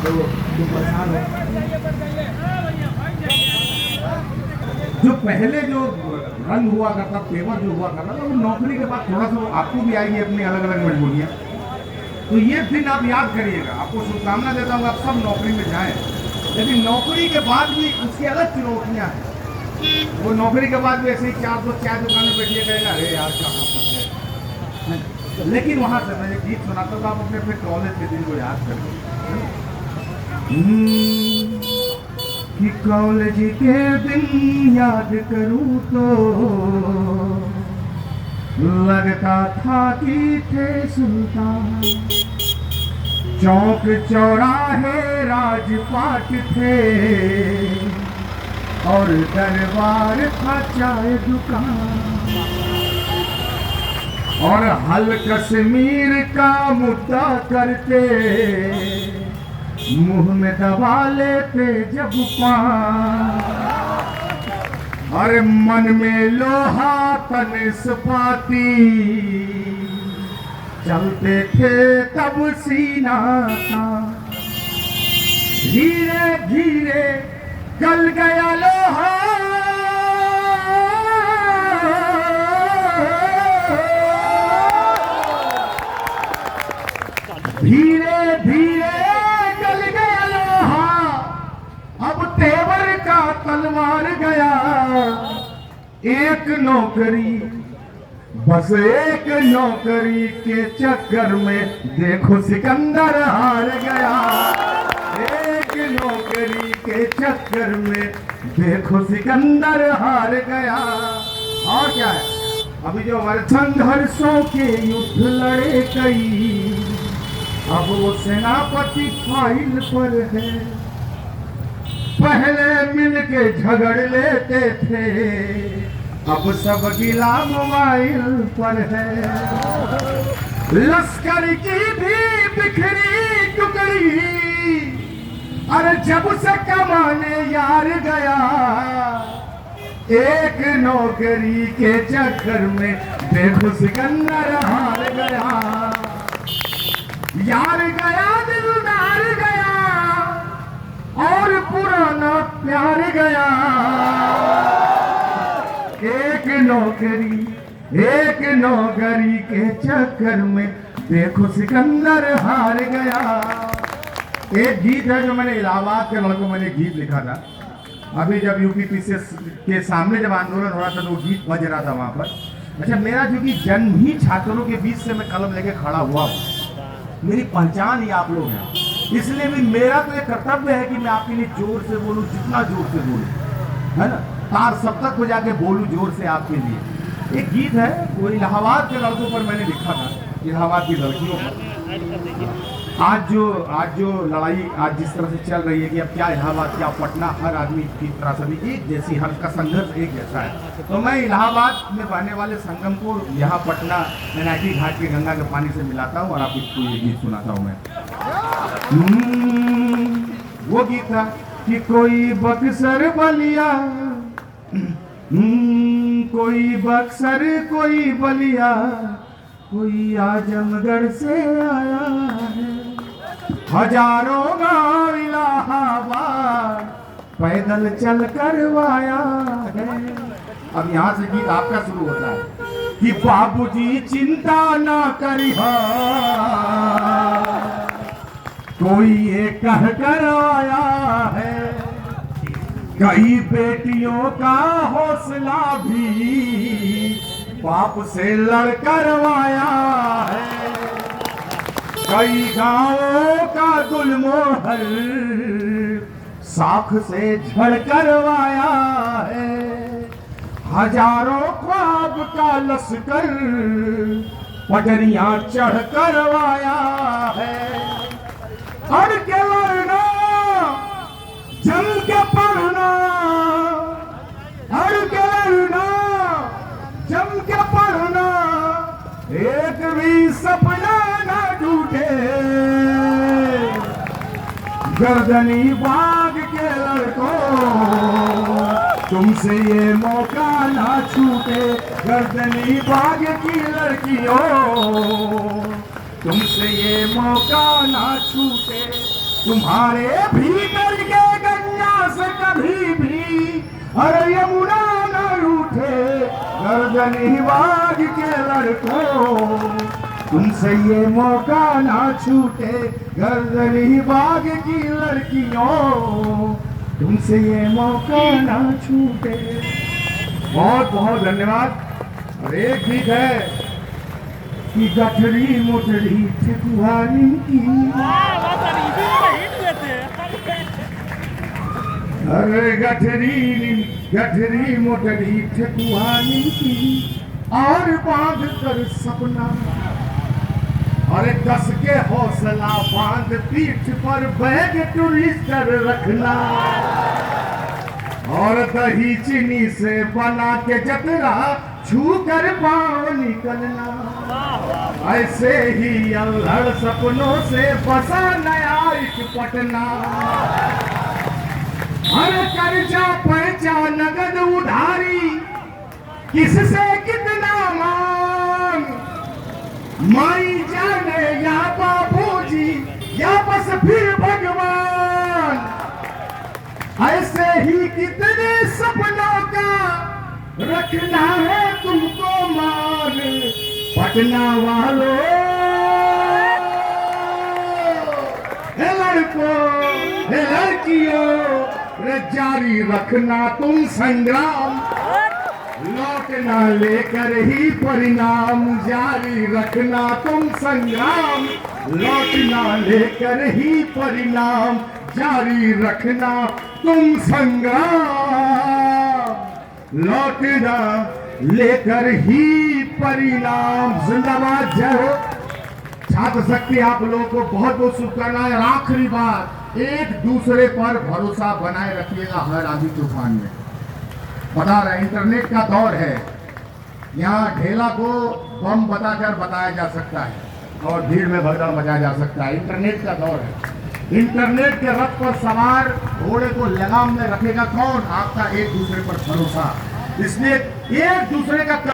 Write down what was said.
तो तुम परेशान हो। जो पहले जो रंग हुआ करता, पेवर जो हुआ करता था, वो नौकरी के बाद थोड़ा सा आपको भी आएगी अपनी अलग अलग मजबूरियाँ। तो ये दिन आप याद करिएगा, आपको शुभकामना देता हूँ, आप सब नौकरी में जाएं। लेकिन नौकरी के बाद भी उसकी अलग चुनौतियाँ हैं। वो नौकरी के बाद भी ऐसे ही चार दुकान में बैठिए कहेगा, अरे यार कहाँ फंस गए। लेकिन वहाँ से मैं एक गीत सुनाता था, आप अपने अपने कॉलेज के दिन को याद करिए कि कॉलेज के दिन याद करूँ तो लगता था कि थे सुल्तान। चौक चौराहे राजपाट थे और दरबार था चाय दुकान। और हल कश्मीर का मुद्दा करते मुंह में दबा लेते जब पान। अरे मन में लोहा तन सपाती चलते थे तब सीना था। धीरे धीरे गल गया लोहा धीरे धीरे गल गया लोहा। अब तेवर का तलवार गया। एक नौकरी, बस एक नौकरी के चक्कर में देखो सिकंदर हार गया। एक नौकरी के चक्कर में देखो सिकंदर हार गया। और क्या है, अभी जो हमारे संघर्षों के युद्ध लड़े कई, अब वो सेनापति फाइल पर है। पहले मिलके झगड़ लेते थे, अब सब गिला मोबाइल पर है। लश्कर की भी बिखरी टुकड़ी, अरे जब से कमाने यार गया। एक नौकरी के चक्कर में देखो सिकंदर हार गया। यार गया दिलदार गया और पुराना प्यार गया। एक नौकरी के चक्कर में देखो सिकंदर हार गया। एक गीत है जो मैंने इलाहाबाद के लड़कों मैंने गीत लिखा था। अभी जब यूपीपीसी के सामने जब आंदोलन हो रहा था तो वो गीत बज रहा था वहां पर। अच्छा, मेरा जो कि जन्म ही छात्रों के बीच से मैं कलम लेके खड़ा हुआ हूँ, मेरी पहचान ही आप लोग हैं। इसलिए भी मेरा तो एक कर्तव्य है कि मैं आपके लिए जोर से बोलूं, जितना जोर से बोलूं, है ना, तार सब तक हो जाके बोलूं जोर से आपके लिए। एक गीत है वो इलाहाबाद के लड़कों पर मैंने लिखा था, इलाहाबाद की लड़कियों पर। आज जो लड़ाई आज जिस तरह से चल रही है कि अब क्या इलाहाबाद क्या पटना, हर आदमी की तरह से एक जैसी, हर का संघर्ष एक जैसा है। तो मैं इलाहाबाद में बहने वाले संगम को यहाँ पटना NIT घाट के गंगा के पानी से मिलाता हूँ और आप इसको ये गीत सुनाता हूँ मैं। वो गीत था कि कोई बक्सर बलिया, कोई बक्सर कोई बलिया, कोई आजमगढ़ से आया है। हजारों गांव इलाहाबाद पैदल चल करवाया है। अब यहाँ से गीत आपका शुरू होता है कि बाबूजी चिंता ना करिहा, कोई ये कह कर आया है। कई बेटियों का हौसला भी बाप से लड़ करवाया है। कई गांवों का गुलमोहर साख से झड़ करवाया है। हजारों ख्वाब का लश्कर पटरियां चढ़ करवाया है। अड़ के लड़ना, जम के पढ़ना, अड़ के लड़ना, जम के पढ़ना, एक भी सपना ना टूटे। गर्दनी बाग के लड़कों, तुमसे ये मौका ना छूटे। गर्दनी बाग की लड़कियों, तुमसे ये मौका ना छूटे। तुम्हारे भीतर के गंगा से कभी भी अरे यमुना न रूठे, गर्दन हिमाग के लड़कों तुमसे ये मौका ना छूटे, गर्दन हिमाग की लड़कियों तुमसे ये मौका ना छूटे। बहुत बहुत धन्यवाद। और एक गीत है कि गठरी मोटरी ठकुआनी की, अरे गठरी मोटरी ठकुआनी की, और बांध कर सपना, अरे कस के हौसला बांध पीठ पर बैग टूरिस्टर रखना, और दही चीनी से बना के जतरा छू कर पाँव निकलना, ऐसे ही अल्हड़ सपनों से बसा नया एक पटना। हर कर्जा पैसा नगद उधारी किससे कितना मांग, माई जाने या बाबूजी या बस फिर भगवान, ऐसे ही कितने सपनों का रखना है तुमको मान। पटना वालों लड़कों लड़कियों जारी रखना तुम संग्राम, लौटना लेकर ही परिणाम, जारी रखना तुम संग्राम, लौटना लेकर ही परिणाम, जारी रखना तुम संग्राम, लौटना लेकर ही परिणाम। जिंदाबाद, जय हो। छात्र शक्ति आप लोगों को बहुत बहुत शुभकामनाएं। आखिरी बात, एक दूसरे पर भरोसा बनाए रखिएगा हर आंधी तूफान में। बता रहे इंटरनेट का दौर है, यहाँ ढेला को बम बताकर बताया जा सकता है और भीड़ में भगदड़ मचाया जा सकता है। इंटरनेट का दौर है। इंटरनेट के रथ पर सवार घोड़े को लगाम में रखेगा कौन? आपका एक दूसरे पर भरोसा। इसलिए एक दूसरे का